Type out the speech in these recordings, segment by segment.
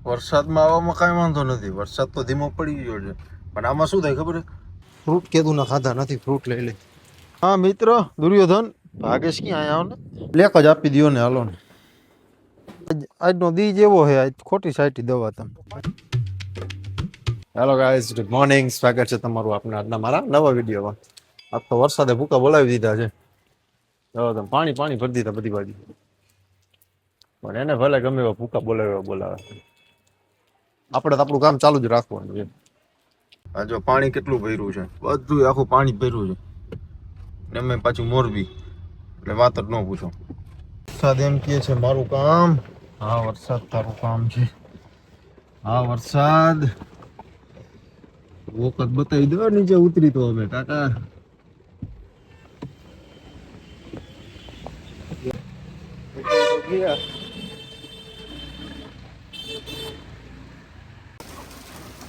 વરસાદમાં આવવામાં કાંઈ વાંધો નથી, વરસાદ તો ધીમો પડી ગયો છે, પણ આમાં શું થાય ખબર છે? ફ્રૂટ કેદું ના ખાધા નથી, ફ્રૂટ લઈ લે. હા મિત્ર દુર્યોધન, ભાગેશ ક્યાં આયા આવો ને, લેક જ આપી દો ને, હાલો ને. આજનો દી જેવો છે, આજ ખોટી સાઈટી દવા તમે. હેલો ગાઈઝ, ગુડ મોર્નિંગ, સ્વાગત છે તમારું આપના આજના મારા નવા વિડીયોમાં. આજ તો વરસાદે ભૂકા બોલાવી દીધા છે. તમે પાણી પાણી ભરી દીધા બધી બાજુ, પણ એને ભલે ગમે એવા ભૂકા બોલાવે. આપણે તો આપણું કામ ચાલુ જ રાખવાનું છે. આ જો પાણી કેટલું ભર્યું છે, બધું આખું પાણી ભર્યું છે. એમ પાછું મોરબી, એટલે વાત જ ન પૂછો. વરસાદ એમ કહે છે મારું કામ. હા વરસાદ તારું કામ છે. હા વરસાદ વખત બતાવી દો નીચે ઉતરી તો અમે કાકા.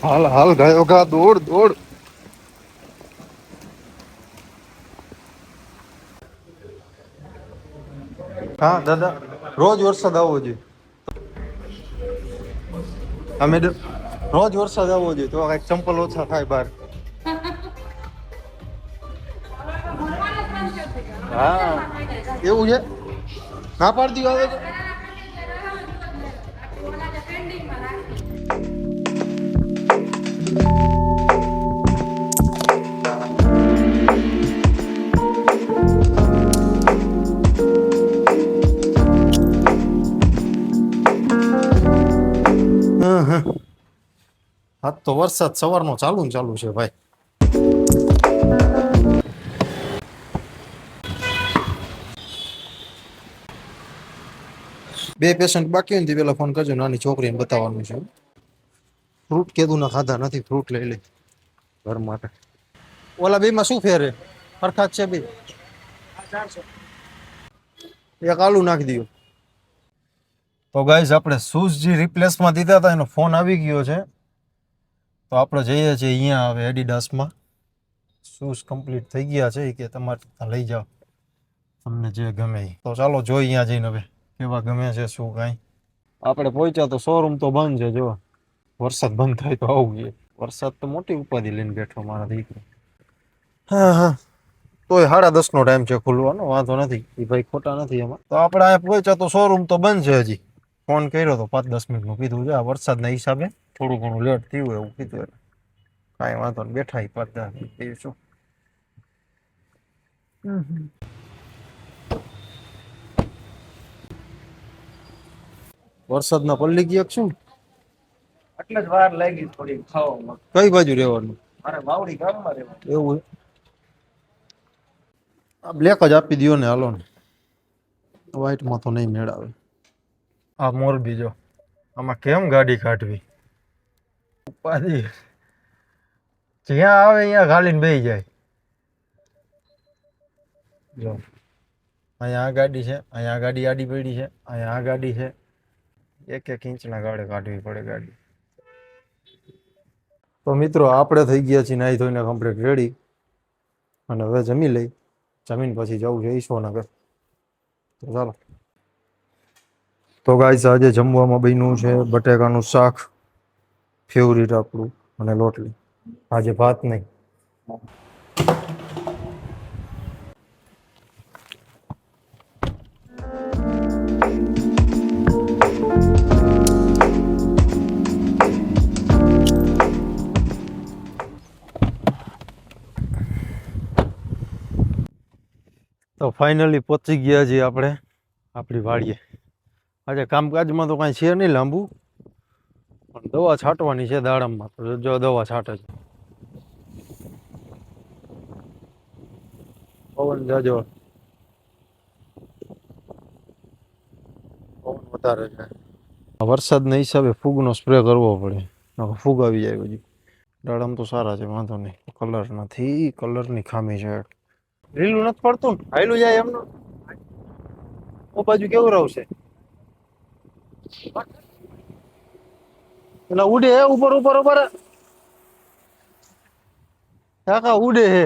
હાલ હાલ ગયો ગા, દોડ દોડ. હા દાદા, રોજ વરસાદ આવવો જોઈએ. અમે રોજ વરસાદ આવવો જોઈએ તો કઈક ચંપલ ઓછા થાય બહાર. હા એવું છે, ના પાડતી આવે તો. હા તો વરસાદ સવારનો ચાલુ ને ચાલુ છે ભાઈ. બે પેશન્ટ બાકી હોય ને પેલા ફોન કરજો, નાની છોકરીને બતાવવાનું છે. ફ્રૂટ કેદું ના ખાધા નથી, ફ્રૂટ લઈ લે ઘર માટે. ઓલા બે માં શું ફેર છે? હરખા છે બે. એક આલુ નાખી દો. તો ગાઈઝ આપણે શૂઝ જે રિપ્લેસમાં દીધા હતા એનો ફોન આવી ગયો છે. તો આપણે જઈએ છીએ અહીંયા હવે એડિડાસમાં. શૂઝ કમ્પ્લીટ થઈ ગયા છે કે તમારે લઈ જાઓ તમને જે ગમે એ. તો ચાલો જોઈ અહીંયા જઈને હવે કેવા ગમે છે શું કાંઈ. આપણે પહોંચ્યા તો શોરૂમ તો બંધ છે. જો વરસાદ બંધ થાય તો આવું જોઈએ. વરસાદ તો મોટી ઉપાધિ લઈને બેઠો મારા દીકરો. હા હા, તોય 10:30 નો ટાઈમ છે ખુલવાનો, વાંધો નથી. એ ભાઈ ખોટા નથી એમાં. તો આપણે અહીંયા પહોંચ્યા તો શોરૂમ તો બંધ છે હજી. ફોન કર્યો તો 5-10 મિનિટનું કીધું છે, આ વરસાદના હિસાબે થોડું ઘણું લેટ થયું એવું કીધું. એટલે કાંઈ વાંધો નહીં, બેઠા 5-10 મિનિટ શું. વરસાદના પલ્લી ગયા શું? એટલે જ વાર લાગી થોડી ખાવામાં. કઈ બાજુ રહેવાનું? મારે વાવડી ગામમાં રહેવાનું. એવું આ બ્લેક જ આપી દો ને, હાલો ને. વ્હાઈટમાં તો નહીં મેળ આવે. આ મોરબી જો, આમાં કેમ ગાડી કાઢવી? ઉપાધિ જ્યાં આવે અહીંયા ઘાલીને બેસી જાય. જો અહીંયા આ ગાડી છે, અહીંયા આ ગાડી આડી પડી છે, અહીંયા આ ગાડી છે. એક ઇંચના ગાળે કાઢવી પડે ગાડી. તો મિત્રો આપણે થઈ ગયા છીએ નાહી ધોઈને કમ્પ્લીટ રેડી, અને હવે જમી લઈ. જમીન પછી જવું છે ઈશ્વરનગર. તો ચાલો. તો ગાઈસ આજે જમવામાં બન્યું છે બટેકાનું શાક, ફેવરિટ આપણું, અને રોટલી. આજે ભાત નહીં. તો ફાઇનલી પહોંચી ગયા છીએ આપણે આપણી વાડીએ. આજે કામકાજમાં તો કાંઈ છે નહીં લાંબુ, પણ દવા છાંટવાની છે દાડમમાં. તો જો દવા છાંટે છે. પવન જાજો, પવન વધારે છે. વરસાદના હિસાબે ફૂગનો સ્પ્રે કરવો પડે, ફૂગ આવી જાય બધી. દાડમ તો સારા છે, વાંધો નહીં. કલર નથી, કલરની ખામી છે. લીલું નથી પડતું ને, હાયલું જાય એમનું. ઓ બાજુ કેવું રહેશે? એટલે ઉડે હે, ઉપર ઉપર ઉપર કાકા ઉડે હે.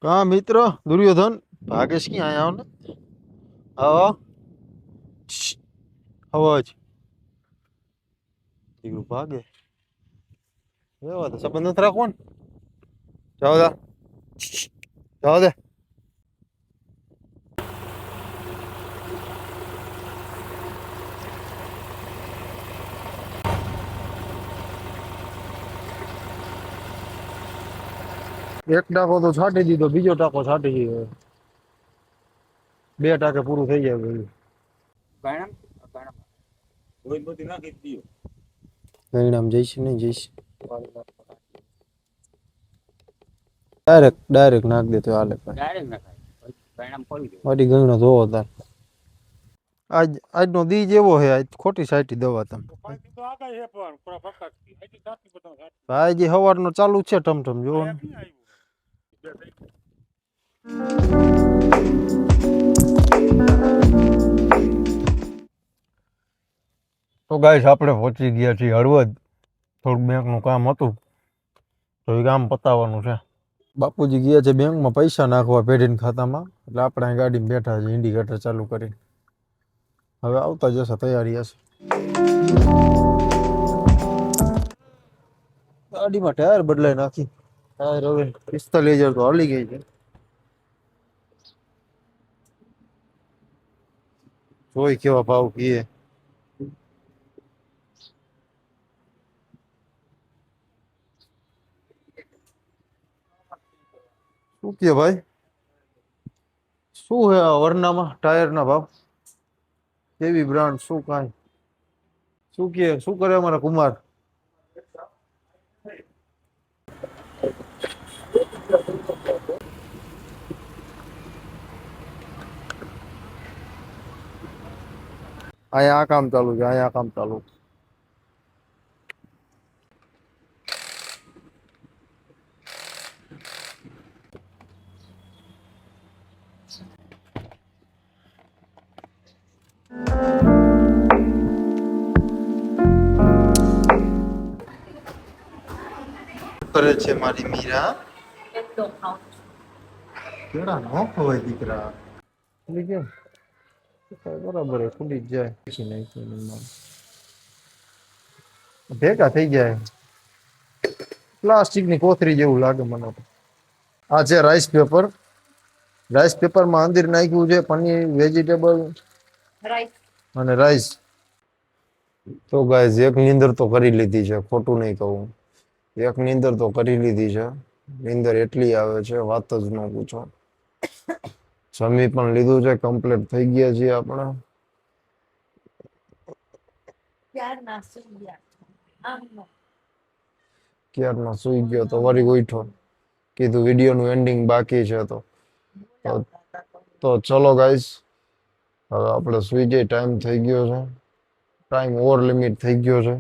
કા મિત્ર દુર્યોધન, ભાગેશ ક્યાં આયા ને? હા અવાજ દીકરું ભાગે એવા તો સંબંધ નથી રાખવો ને જાઓ દા જાઓ દે એક ટાંકો તો છાંટી દીધો બીજો ટાંકો છાંટી દીધો 2 ટાંકે પૂરું થઈ જાય બધું પરિણામ જઈશ નહીં જઈશ ડાયરેક્ટ નાખ દે તો હાલે વાડી ગણો જોવો તાર આજનો દી જેવો હે આજ ખોટી સાઈટી દવા તમે ભાઈ જે સવારનો ચાલુ જ છે ટમટમ જોવો ને તો ગાઈસ આપણે પહોંચી ગયા છીએ હળવદ થોડુંક બેંકનું કામ હતું તો એ કામ પતાવવાનું છે બાપુજી ગયા છે બેંકમાં પૈસા નાખવા પેઢીના ખાતામાં એટલે આપણે અહીં ગાડીમાં બેઠા છે ઇન્ડિકેટર ચાલુ કરીને હવે આવતા જશે તૈયારી હશે ગાડીમાં ટાયર બદલાઈ નાખી ટાયર હવે 45,000 તો હાલી ગઈ છે જોઈ કેવા ભાવ કીએ શું કે ભાઈ શું હે આ વરનામાં ટાયરના ભાવ કેવી બ્રાન્ડ શું કાંઈ શું કરે અમારા કુમાર અહીંયા આ કામ ચાલુ છે અહીંયા આ કામ ચાલુ કરે છે મારી મીરા કેળા નો ખવાય દીકરા ખુલી કેમ બરાબર ખુલી જ જાય ભેગા થઈ જાય પ્લાસ્ટિકની કોથળી જેવું લાગે મને તો આ છે રાઈસ પેપરમાં અંદર નાખ્યું છે પનીર વેજીટેબલ અને રાઈસ તો ગાઈઝ એક નીંદર તો કરી લીધી છે ખોટું નહીં કહું એક નીંદર તો કરી લીધી છે નીંદર એટલી આવે છે વાત જ ન પૂછો જમી પણ લીધું છે કમ્પ્લીટ થઈ ગયા છીએ આપણે ક્યારના સુઈ ગયો તો વળી ઉઠો કીધું વિડીયોનું એન્ડિંગ બાકી છે તો ચલો ગાઈસ હવે આપણે સુઈ જઈએ ટાઈમ થઈ ગયો છે ટાઈમ ઓવર લિમિટ થઈ ગયો છે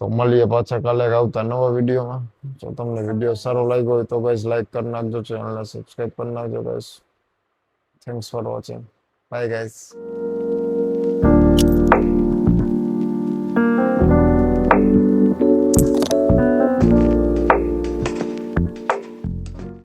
તો મળીએ પાછા કાલે આવતા નવા વિડીયોમાં જો તમને વિડીયો સારો લાગ્યો હોય તો ગાઈસ લાઈક કરી નાખજો ચેનલને સબસ્ક્રાઇબ કરી નાખજો guys thanks for watching bye guys